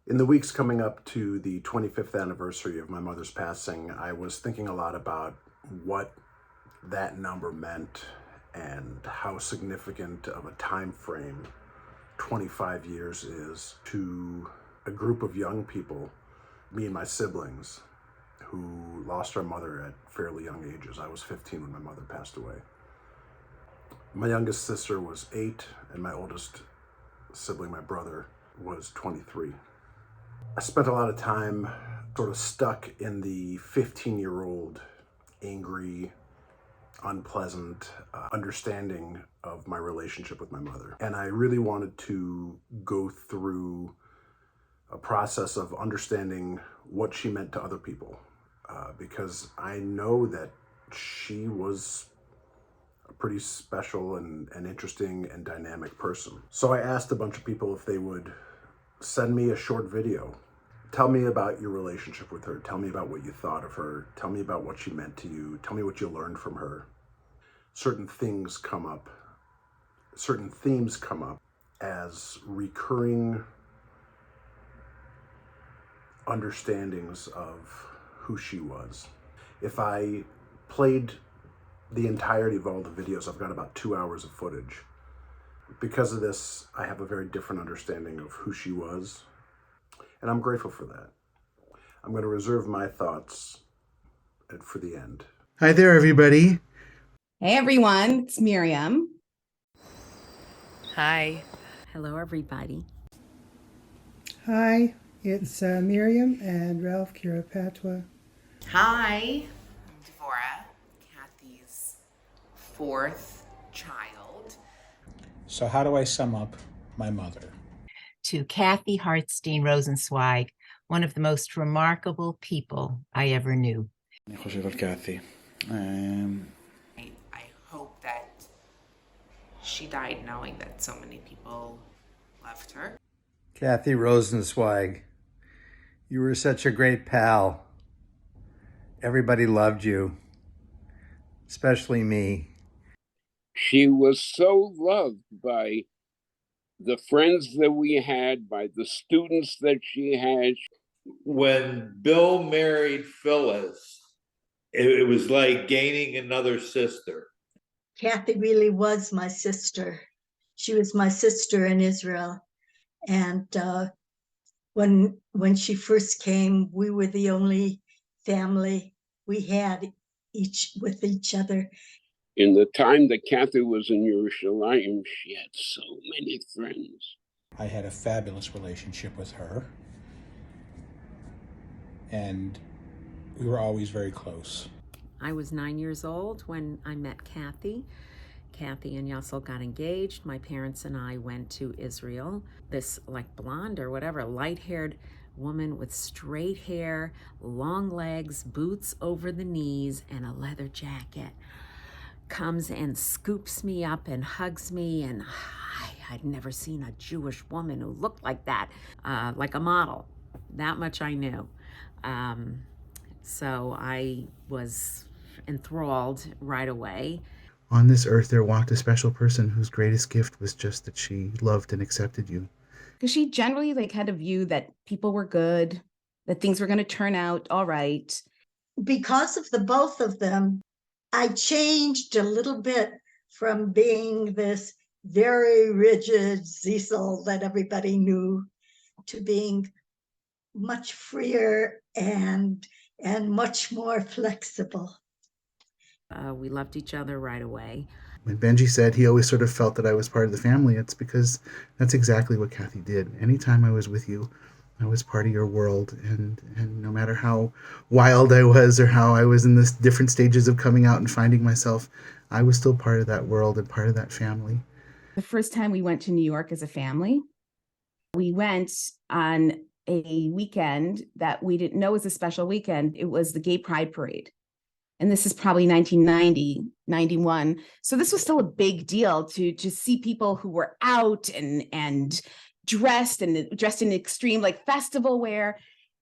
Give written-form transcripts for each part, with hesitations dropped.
In the weeks coming up to the 25th anniversary of my mother's passing, I was thinking a lot about what that number meant and how significant of a time frame 25 years is to a group of young people, me and my siblings, who lost our mother at fairly young ages. I was 15 when my mother passed away. My youngest sister was 8, and my oldest sibling, my brother, was 23. I spent a lot of time sort of stuck in the 15-year-old angry, unpleasant understanding of my relationship with my mother. And I really wanted to go through a process of understanding what she meant to other people, because I know that she was a pretty special and interesting and dynamic person. So I asked a bunch of people if they would send me a short video. Tell me about your relationship with her. Tell me about what you thought of her. Tell me about what she meant to you. Tell me what you learned from her. Certain things come up, certain themes come up as recurring understandings of who she was. If I played the entirety of all the videos, I've got about 2 hours of footage. Because of this, I have a very different understanding of who she was, and I'm grateful for that. I'm going to reserve my thoughts for the end. Hi there, everybody. Hey everyone, it's Miriam. Hi. Hello, everybody. Hi, it's Miriam and Ralph Kirapatwa. Hi, I'm Devorah, Kathy's fourth child. So how do I sum up my mother? To Kathy Hartstein Rosenzweig, one of the most remarkable people I ever knew. I hope that she died knowing that so many people loved her. Kathy Rosenzweig, you were such a great pal. Everybody loved you, especially me. She was so loved by the friends that we had, by the students that she had. When Bill married Phyllis, it was like gaining another sister. Kathy really was my sister. She was my sister in Israel. And when she first came, we were the only family we had with each other. In the time that Kathy was in Yerushalayim, she had so many friends. I had a fabulous relationship with her, and we were always very close. I was 9 years old when I met Kathy. Kathy and Yassel got engaged. My parents and I went to Israel. This like blonde or whatever, light-haired woman with straight hair, long legs, boots over the knees, and a leather jacket comes and scoops me up and hugs me, and I'd never seen a Jewish woman who looked like that, like a model. That much I knew. So I was enthralled right away. On this earth, there walked a special person whose greatest gift was just that she loved and accepted you. Because she generally had a view that people were good, that things were going to turn out all right. Because of the both of them, I changed a little bit from being this very rigid Ziesel that everybody knew to being much freer and much more flexible. We loved each other right away. When Benji said he always sort of felt that I was part of the family, it's because that's exactly what Kathy did. Anytime I was with you, I was part of your world, and no matter how wild I was or how I was in the different stages of coming out and finding myself, I was still part of that world and part of that family. The first time we went to New York as a family, we went on a weekend that we didn't know was a special weekend. It was the Gay Pride Parade. And this is probably 1990, 91. So this was still a big deal to see people who were out and dressed in extreme like festival wear.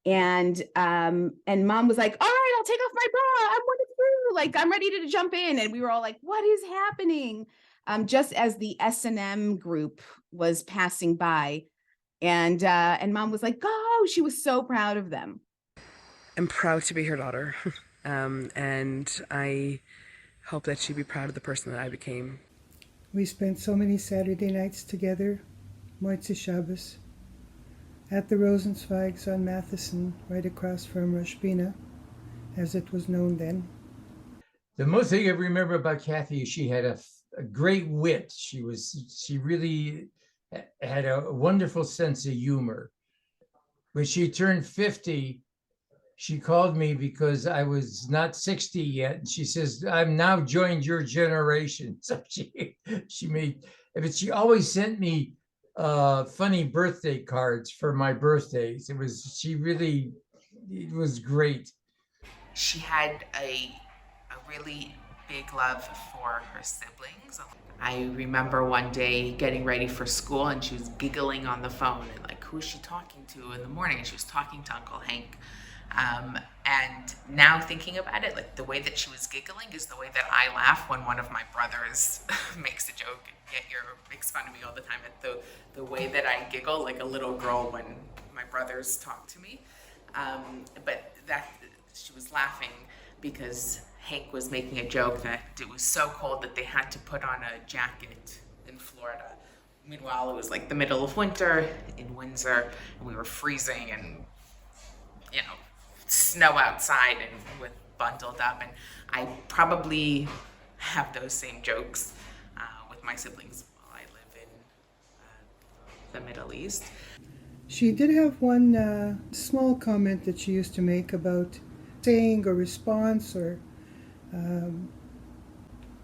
And mom was like, all right, I'll take off my bra. I'm one of you. Like, I'm ready to jump in. And we were all like, what is happening? Just as the S&M group was passing by. And mom was like, "Go!" She was so proud of them. I'm proud to be her daughter, and I hope that she'd be proud of the person that I became. We spent so many Saturday nights together, Moitzi Shabbos, at the Rosenzweigs on Matheson, right across from Rosh Bina, as it was known then. The most thing I remember about Kathy is she had a great wit. She really had a wonderful sense of humor. When she turned 50, she called me because I was not 60 yet. And she says, "I'm now joined your generation." So she made, but she always sent me funny birthday cards for my birthdays. It was great. She had a really big love for her siblings. I remember one day getting ready for school and she was giggling on the phone and like, who is she talking to in the morning? And she was talking to Uncle Hank. And now thinking about it, like the way that she was giggling is the way that I laugh when one of my brothers makes a joke and makes fun of me all the time. At the way that I giggle like a little girl when my brothers talk to me. But that she was laughing because Hank was making a joke that it was so cold that they had to put on a jacket in Florida. Meanwhile, it was like the middle of winter in Windsor, and we were freezing and, snow outside and with bundled up. And I probably have those same jokes with my siblings while I live in the Middle East. She did have one small comment that she used to make about saying a response or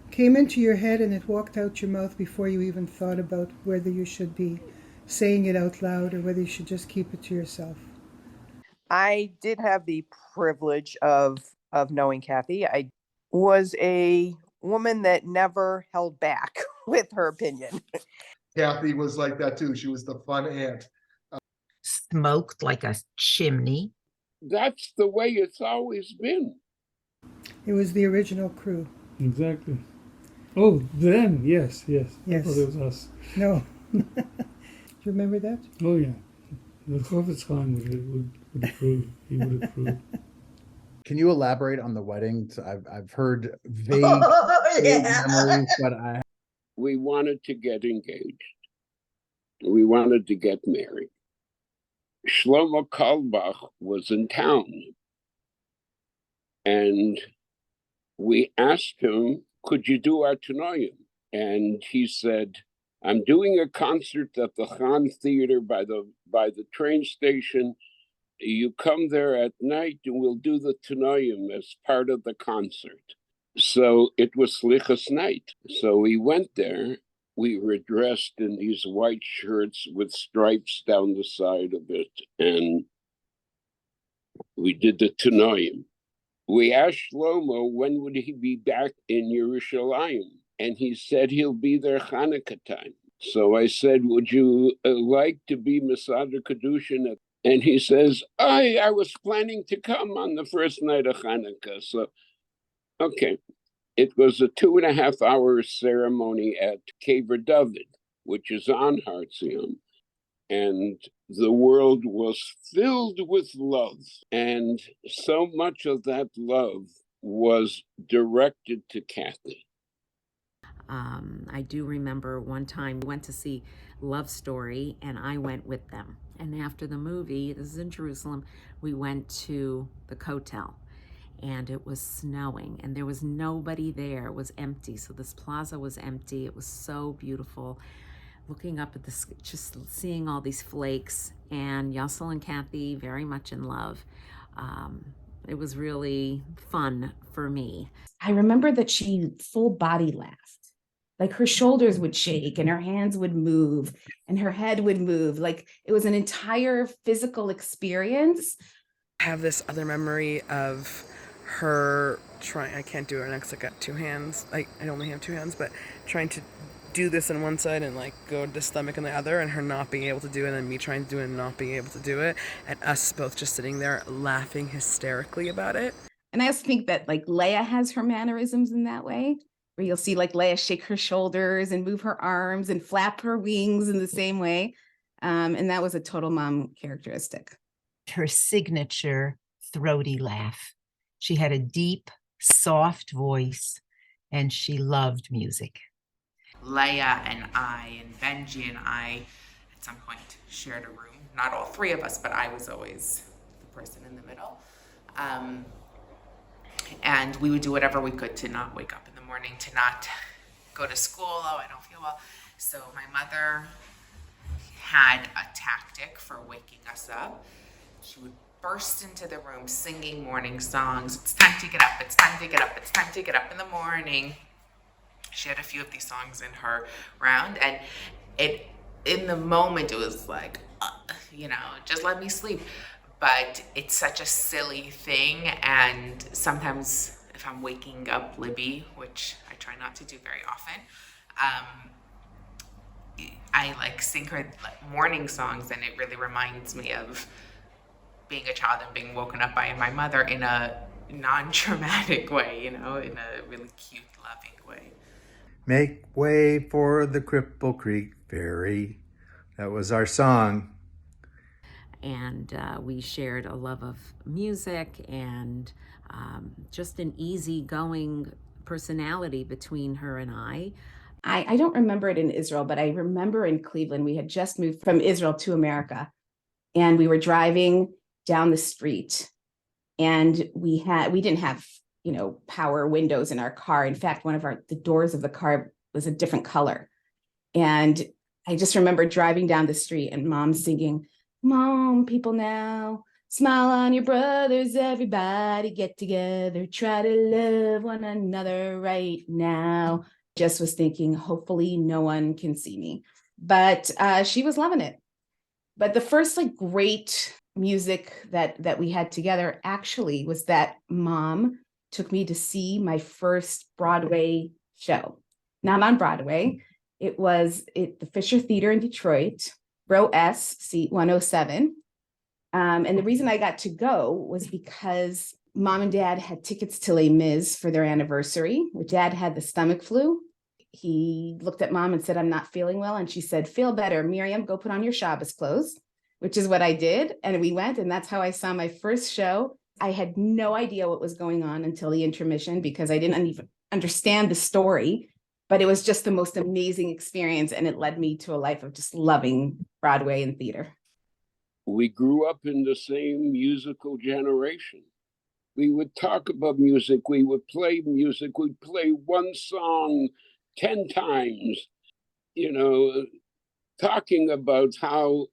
came into your head and it walked out your mouth before you even thought about whether you should be saying it out loud or whether you should just keep it to yourself. I did have the privilege of knowing Kathy. I was a woman that never held back with her opinion. Kathy was like that too. She was the fun aunt. Smoked like a chimney. That's the way it's always been. It was the original crew. Exactly. Oh, them, yes. Yes. I thought it was us. No. Do you remember that? Oh, yeah. The Chofetz Chaim would approve. He would approve. Can you elaborate on the wedding? I've heard vague, yeah. memories, but we wanted to get engaged. We wanted to get married. Shlomo Kalbach was in town. And we asked him, could you do our Tanoim? And he said, I'm doing a concert at the Khan Theater by the train station. You come there at night and we'll do the Tanoim as part of the concert. So it was Slichas night. So we went there. We were dressed in these white shirts with stripes down the side of it. And we did the Tanoim. We asked Shlomo when would he be back in Yerushalayim, and he said he'll be there Hanukkah time. So I said, would you like to be Masada Kedushin? And he says, I was planning to come on the first night of Hanukkah. So, okay. It was a 2.5 hour ceremony at Kever David, which is on Hartstein. And the world was filled with love. And so much of that love was directed to Kathy. I do remember one time we went to see Love Story and I went with them. And after the movie, this is in Jerusalem, we went to the Kotel and it was snowing and there was nobody there. It was empty. So this plaza was empty. It was so beautiful. Looking up at this, just seeing all these flakes, and Yassel and Kathy very much in love. It was really fun for me. I remember that she full body laughed. Like her shoulders would shake and her hands would move and her head would move. Like it was an entire physical experience. I have this other memory of her trying, I can't do it next, I got 2 hands. I only have 2 hands, but trying to do this on one side and like go to the stomach on the other, and her not being able to do it, and me trying to do it and not being able to do it, and us both just sitting there laughing hysterically about it. And I also think that like Leia has her mannerisms in that way, where you'll see like Leia shake her shoulders and move her arms and flap her wings in the same way. And that was a total mom characteristic. Her signature throaty laugh. She had a deep, soft voice, and she loved music. Leia and I and Benji and I at some point shared a room. Not all three of us, but I was always the person in the middle. And we would do whatever we could to not wake up in the morning, to not go to school. Oh, I don't feel well. So my mother had a tactic for waking us up. She would burst into the room singing morning songs. It's time to get up. It's time to get up. It's time to get up in the morning. She had a few of these songs in her round, and in the moment, it was like, just let me sleep. But it's such a silly thing, and sometimes if I'm waking up Libby, which I try not to do very often, I sing her morning songs, and it really reminds me of being a child and being woken up by my mother in a non-traumatic way, in a really cute, loving way. Make way for the Cripple Creek Ferry. That was our song. And we shared a love of music and just an easygoing personality between her and I. I don't remember it in Israel, but I remember in Cleveland, we had just moved from Israel to America, and we were driving down the street, and we didn't have, power windows in our car. In fact, the doors of the car was a different color. And I just remember driving down the street and mom singing, "Come on, people now, smile on your brothers, everybody get together, try to love one another right now." Just was thinking, hopefully no one can see me. But she was loving it. But the first great music that we had together actually was that mom took me to see my first Broadway show. Not on Broadway. It was at the Fisher Theater in Detroit, row S, seat 107. And the reason I got to go was because mom and dad had tickets to Les Mis for their anniversary. Dad had the stomach flu. He looked at mom and said, "I'm not feeling well." And she said, "Feel better, Miriam, go put on your Shabbos clothes," which is what I did. And we went, and that's how I saw my first show. I had no idea what was going on until the intermission because I didn't even understand the story, but it was just the most amazing experience. And it led me to a life of just loving Broadway and theater. We grew up in the same musical generation. We would talk about music. We would play music. We'd play one song 10 times, talking about how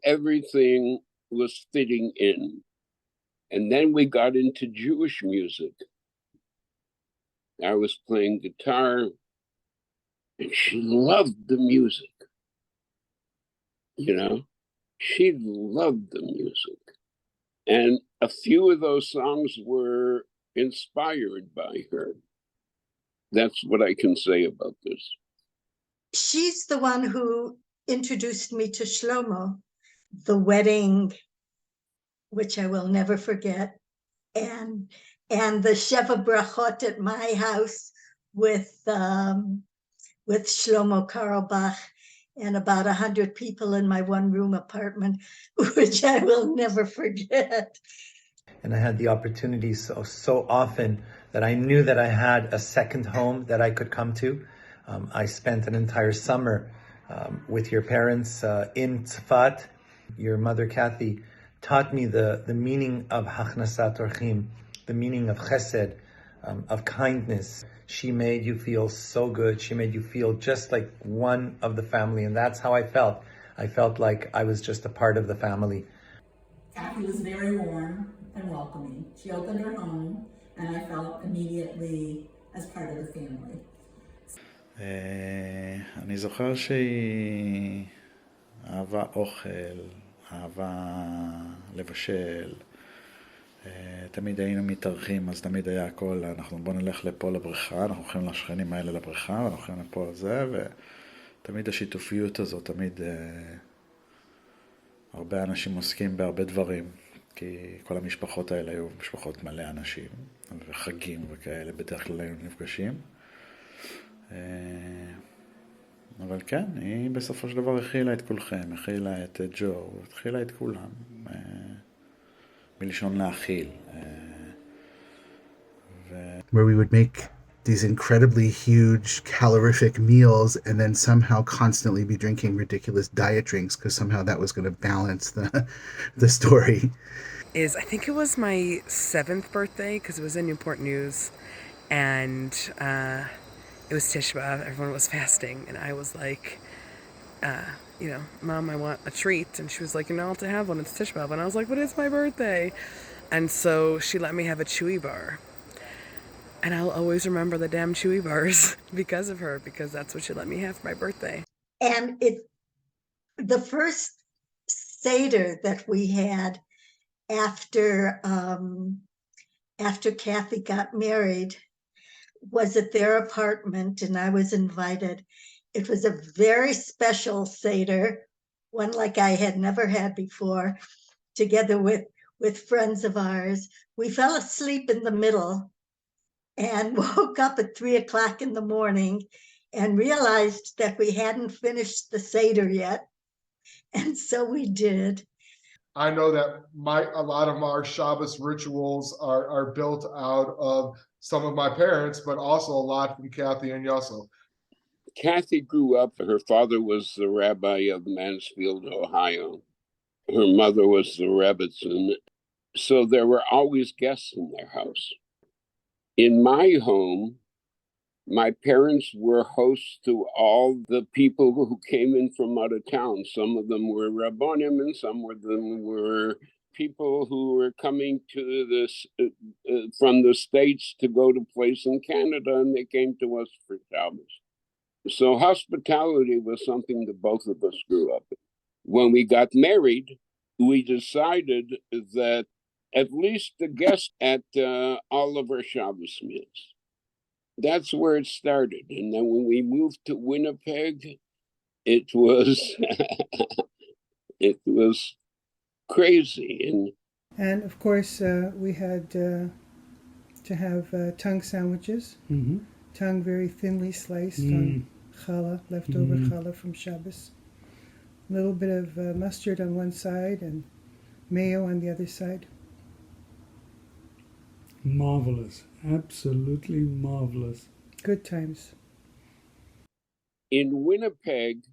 everything was fitting in. And then we got into Jewish music. I was playing guitar, and she loved the music. She loved the music. And a few of those songs were inspired by her. That's what I can say about this. She's the one who introduced me to Shlomo, the wedding, which I will never forget, and the Sheva Brachot at my house with Shlomo Karlbach and about 100 people in my one-room apartment, which I will never forget. And I had the opportunity so often that I knew that I had a second home that I could come to. I spent an entire summer with your parents in Tzfat. Your mother, Kathy, taught me the meaning of Hachnasat Orchim, the meaning of chesed, of kindness. She made you feel so good. She made you feel just like one of the family. And that's how I felt. I felt like I was just a part of the family. Kathy was very warm and welcoming. She opened her home, and I felt immediately as part of the family. אני זוכר שהיא אהבה אוכל, אהבה לבשל. תמיד היינו מתארחים, אז תמיד היה הכל, בוא נלך לפה לבריכה, אנחנו הולכים לשכנים האלה לבריכה, ואנחנו הולכים לפה לזה, ותמיד השיתופיות הזאת, תמיד הרבה אנשים עוסקים בהרבה דברים, כי כל המשפחות האלה היו משפחות מלא אנשים, וחגים וכאלה, בדרך כלל היינו נפגשים. אבל כן, היא בסופו של דבר הכילה את כולכם, הכילה את ג'ו, הכילה את כולם, מלשון להכיל. Where we would make these incredibly huge calorific meals and then somehow constantly be drinking ridiculous diet drinks because somehow that was going to balance the story. I think it was my 7th birthday because it was in Newport News, and it was Tisha B'Av. Everyone was fasting, and I was like, Mom, I want a treat. And she was like, you're not allowed to have one. It's Tisha B'Av. And I was like, but it's my birthday. And so she let me have a Chewy bar. And I'll always remember the damn Chewy bars because of her, because that's what she let me have for my birthday. And the first Seder that we had after Kathy got married was at their apartment, and I was invited. It was a very special Seder, one like I had never had before, together with friends of ours. We fell asleep in the middle and woke up at 3:00 in the morning and realized that we hadn't finished the Seder yet. And so we did. I know that a lot of our Shabbos rituals are built out of some of my parents, but also a lot from Kathy and Yassel. Kathy grew up, her father was the rabbi of Mansfield, Ohio. Her mother was the Rebbitzin. So there were always guests in their house. In my home, my parents were hosts to all the people who came in from out of town. Some of them were Rabbonim, and some of them were people who were coming to this from the States to go to place in Canada, and they came to us for Shabbos. So hospitality was something that both of us grew up in. When we got married, we decided that at least the guests at all of our Shabbos meals. That's where it started. And then when we moved to Winnipeg, it was it was crazy. And of course, we had to have tongue sandwiches. Mm-hmm. Tongue very thinly sliced on challah, leftover challah from Shabbos. A little bit of mustard on one side and mayo on the other side. Marvelous. Absolutely marvelous. Good times. In Winnipeg,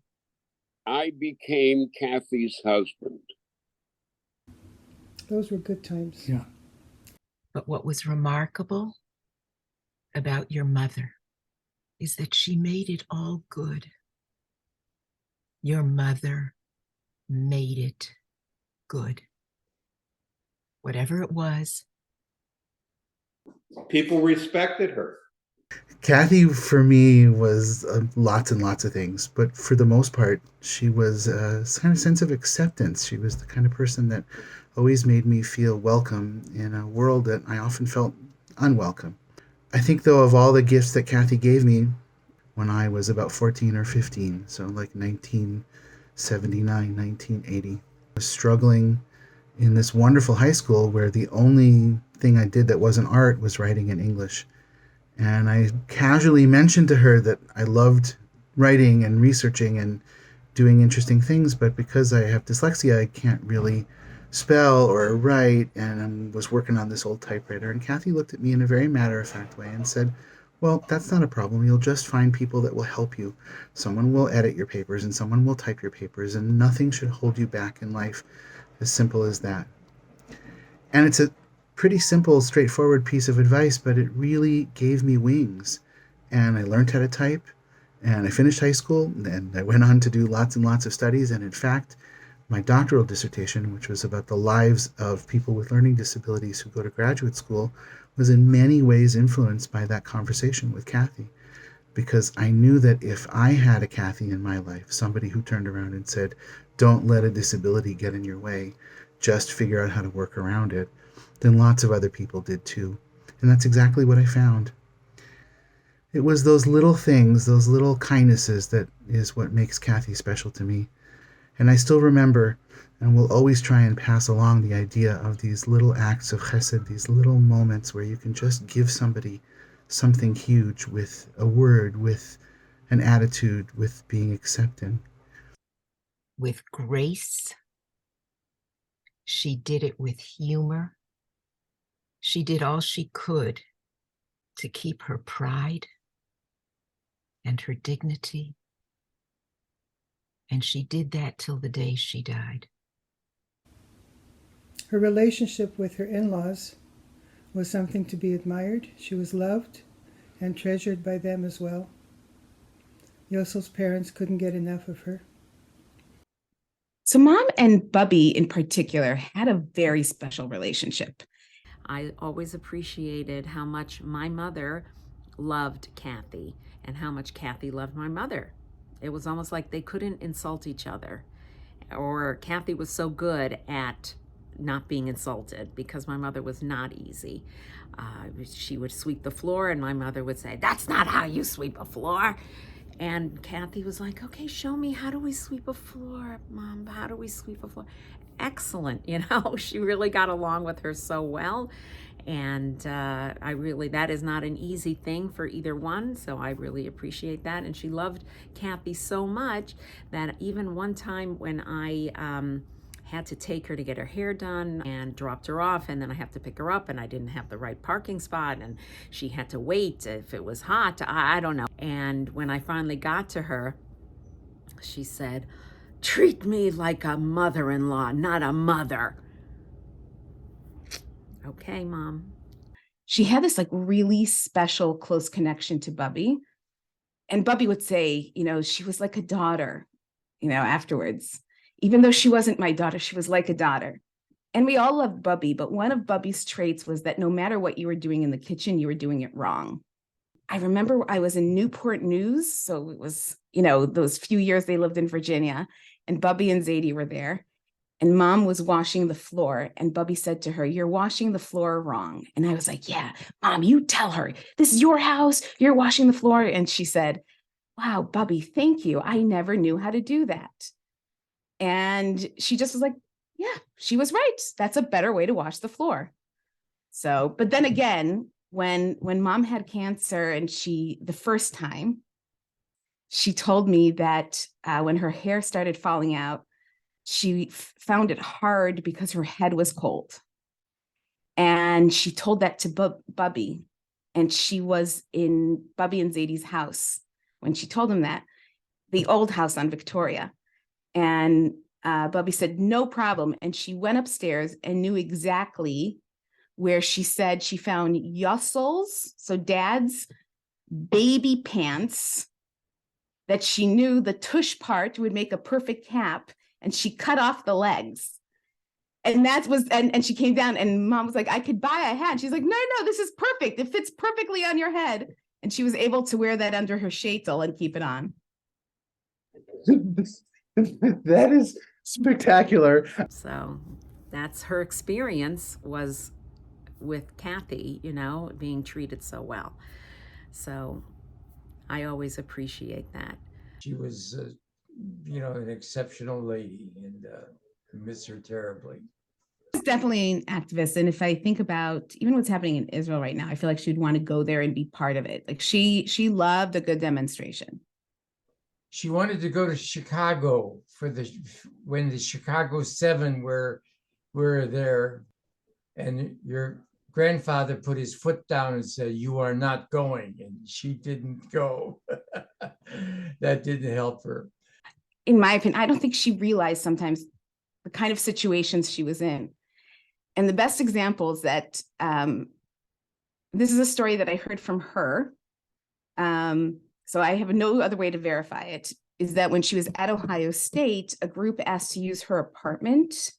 I became Kathy's husband. Those were good times. Yeah. But what was remarkable about your mother is that she made it all good. Your mother made it good. Whatever it was. People respected her. Kathy, for me, was lots and lots of things, but for the most part, she was a kind of sense of acceptance. She was the kind of person that always made me feel welcome in a world that I often felt unwelcome. I think, though, of all the gifts that Kathy gave me when I was about 14 or 15, so like 1979, 1980, I was struggling in this wonderful high school where the only thing I did that wasn't art was writing in English. And I casually mentioned to her that I loved writing and researching and doing interesting things, but because I have dyslexia, I can't really spell or write, and I was working on this old typewriter. And Kathy looked at me in a very matter-of-fact way and said, well, that's not a problem. You'll just find people that will help you. Someone will edit your papers and someone will type your papers, and nothing should hold you back in life. As simple as that. And it's a pretty simple, straightforward piece of advice, but it really gave me wings. And I learned how to type, and I finished high school, and I went on to do lots and lots of studies. And in fact, my doctoral dissertation, which was about the lives of people with learning disabilities who go to graduate school, was in many ways influenced by that conversation with Kathy. Because I knew that if I had a Kathy in my life, somebody who turned around and said, don't let a disability get in your way, just figure out how to work around it, then lots of other people did too. And that's exactly what I found. It was those little things, those little kindnesses, that is what makes Kathy special to me. And I still remember, and will always try and pass along the idea of these little acts of chesed, these little moments where you can just give somebody something huge with a word, with an attitude with being accepted. With grace. She did it with humor. She did all she could to keep her pride and her dignity. And she did that till the day she died. Her relationship with her in-laws was something to be admired. She was loved and treasured by them as well. Yossel's parents couldn't get enough of her. So Mom and Bubby in particular had a very special relationship. I always appreciated how much my mother loved Kathy and how much Kathy loved my mother. It was almost like they couldn't insult each other. Or Kathy was so good at not being insulted because my mother was not easy. She would sweep the floor and my mother would say, "That's not how you sweep a floor." And Kathy was like, "Okay, show me, how do we sweep a floor, Mom? How do we sweep a floor?" Excellent, she really got along with her so well. And that is not an easy thing for either one, so I really appreciate that. And she loved Kathy so much that even one time when I had to take her to get her hair done and dropped her off, and then I have to pick her up, and I didn't have the right parking spot, and she had to wait if it was hot, I don't know. And when I finally got to her, she said, "Treat me like a mother-in-law, not a mother." Okay, Mom. She had this really special close connection to Bubby. And Bubby would say, she was like a daughter, afterwards. Even though she wasn't my daughter, she was like a daughter. And we all loved Bubby, but one of Bubby's traits was that no matter what you were doing in the kitchen, you were doing it wrong. I remember I was in Newport News. So it was, those few years they lived in Virginia, and Bubby and Zadie were there. And Mom was washing the floor, and Bubby said to her, "You're washing the floor wrong." And I was like, "Yeah, Mom, you tell her. This is your house. You're washing the floor." And she said, "Wow, Bubby, thank you. I never knew how to do that." And she just was like, yeah, she was right. That's a better way to wash the floor. So, but then again, when Mom had cancer and the first time, she told me that when her hair started falling out, she found it hard because her head was cold. And she told that to Bubby. And she was in Bubby and Zadie's house when she told him that, the old house on Victoria. And Bubby said, "No problem." And she went upstairs and knew exactly where she said she found Yossel's, so Dad's baby pants, that she knew the tush part would make a perfect cap, and she cut off the legs. And and she came down, and Mom was like, "I could buy a hat." She's like, "No, this is perfect. It fits perfectly on your head." And she was able to wear that under her sheitel and keep it on. That is spectacular. So that's her experience, was with Kathy, being treated so well. So I always appreciate that. She was, an exceptional lady, and I miss her terribly. She's definitely an activist. And if I think about even what's happening in Israel right now, I feel like she'd want to go there and be part of it. Like she loved a good demonstration. She wanted to go to Chicago when the Chicago 7 were there, and your grandfather put his foot down and said, "You are not going," and she didn't go. That didn't help her. In my opinion, I don't think she realized sometimes the kind of situations she was in. And the best example is that this is a story that I heard from her. So I have no other way to verify it, is that when she was at Ohio State, a group asked to use her apartment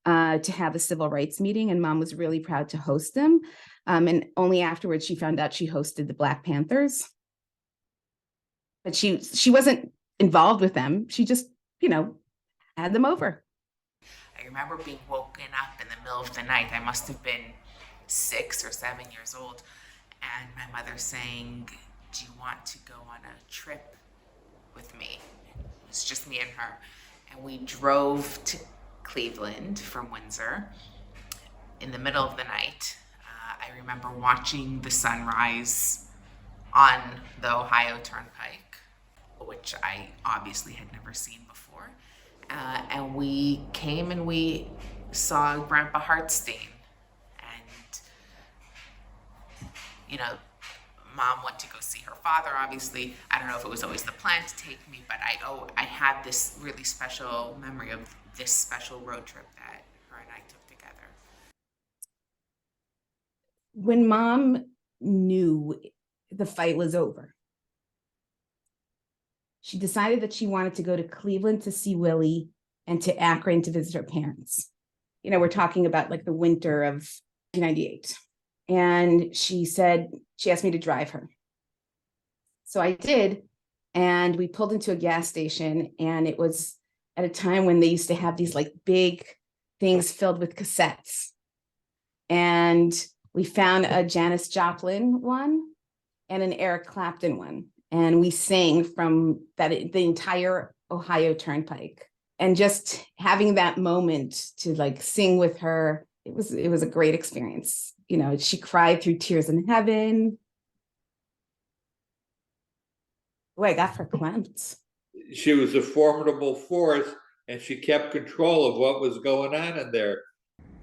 to have a civil rights meeting, and Mom was really proud to host them. And only afterwards she found out she hosted the Black Panthers. But she wasn't involved with them. She just, had them over. I remember being woken up in the middle of the night. I must have been 6 or 7 years old. And my mother saying, "Do you want to go on a trip with me?" It was just me and her. And we drove to Cleveland from Windsor in the middle of the night. I remember watching the sunrise on the Ohio Turnpike. which I obviously had never seen before. And we came and we saw Grandpa Hartstein. And, you know, Mom went to go see her father, obviously. I don't know if it was always the plan to take me, but I had this really special memory of this special road trip that her and I took together. When Mom knew the fight was over, she decided that she wanted to go to Cleveland to see Willie and to Akron to visit her parents. You know, we're talking about like the winter of 1998. And she asked me to drive her. So I did. And we pulled into a gas station, and it was at a time when they used to have these like big things filled with cassettes. And we found a Janis Joplin one and an Eric Clapton one. And we sang from the entire Ohio Turnpike. And just having that moment to like sing with her, it was a great experience. You know, she cried through tears in heaven. Oh, I got verklempt. She was a formidable force, and she kept control of what was going on in there.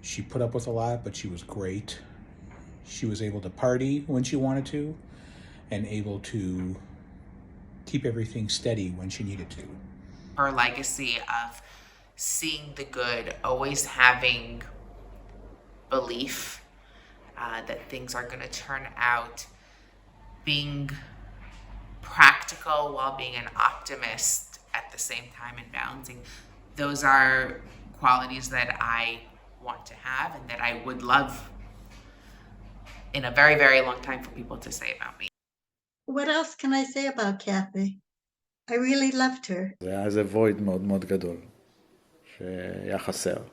She put up with a lot, but she was great. She was able to party when she wanted to, and able to keep everything steady when she needed to. Her legacy of seeing the good, always having belief that things are going to turn out, being practical while being an optimist at the same time, and balancing. Those are qualities that I want to have and that I would love in a very, very long time for people to say about me. What else can I say about Kathy? I really loved her. זה היה איזה void מאוד מאוד גדול, שהיה חסר.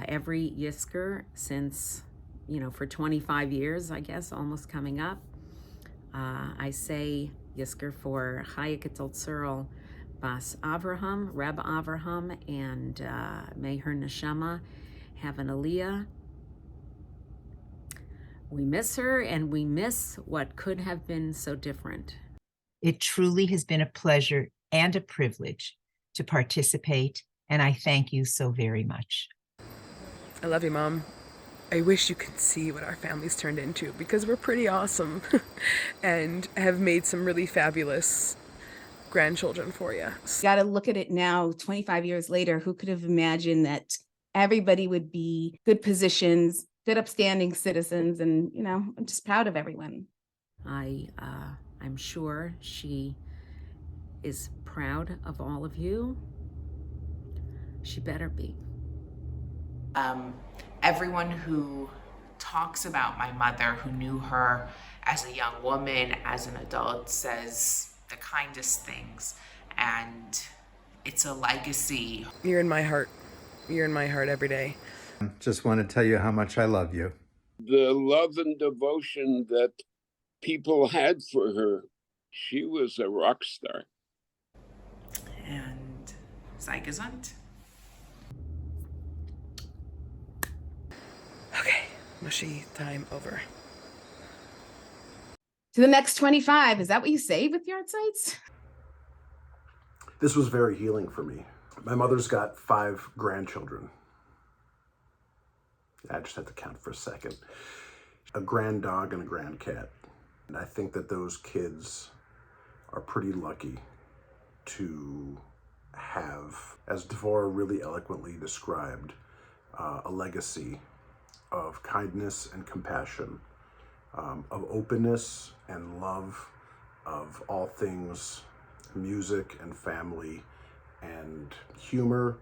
Every Yisker since, for 25 years, I guess, almost coming up, I say Yisker for Chaya Gittel Tzurl Bas Avraham, Reb Avraham, and may her neshama have an aliyah. We miss her, and we miss what could have been so different. It truly has been a pleasure and a privilege to participate, and I thank you so very much. I love you, Mom. I wish you could see what our family's turned into, because we're pretty awesome and have made some really fabulous grandchildren for you. Got to look at it now, 25 years later. Who could have imagined that everybody would be good positions, good upstanding citizens, and I'm just proud of everyone. I'm sure she is proud of all of you. She better be. Everyone who talks about my mother, who knew her as a young woman, as an adult, says the kindest things, and it's a legacy. You're in my heart. You're in my heart every day. Just want to tell you how much I love you. The love and devotion that people had for her, she was a rock star. And sei gesund. Okay, mushy time over. To the next 25. Is that what you say with yard sites? This was very healing for me. My mother's got 5 grandchildren. I just had to count for a second. A grand dog and a grand cat. And I think that those kids are pretty lucky to have, as Devorah really eloquently described, a legacy of kindness and compassion, of openness and love, of all things music and family and humor,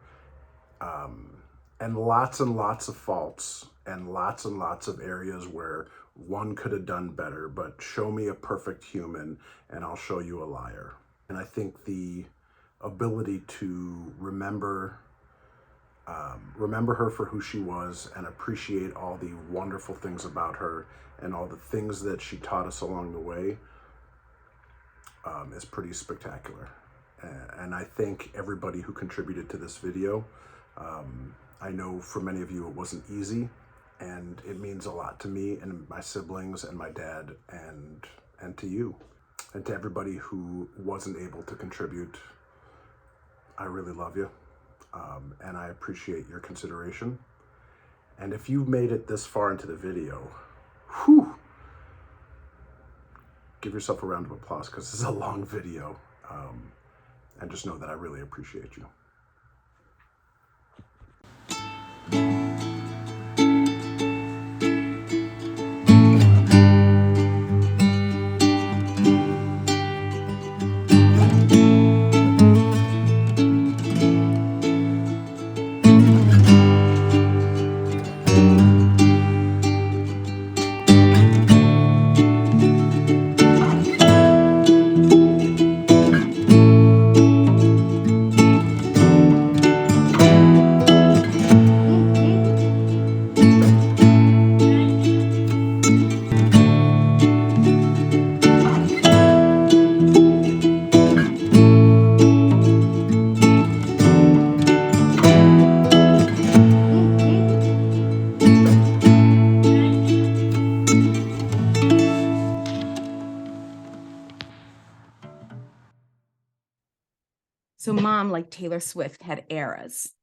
and lots of faults and lots of areas where one could have done better, but show me a perfect human and I'll show you a liar. And I think the ability to remember her for who she was and appreciate all the wonderful things about her and all the things that she taught us along the way is pretty spectacular. And I thank everybody who contributed to this video. I know for many of you it wasn't easy, and it means a lot to me and my siblings and my dad and to you. And to everybody who wasn't able to contribute, I really love you. And I appreciate your consideration. And if you made it this far into the video, whew, give yourself a round of applause because this is a long video. And just know that I really appreciate you. So mom, like Taylor Swift, had eras.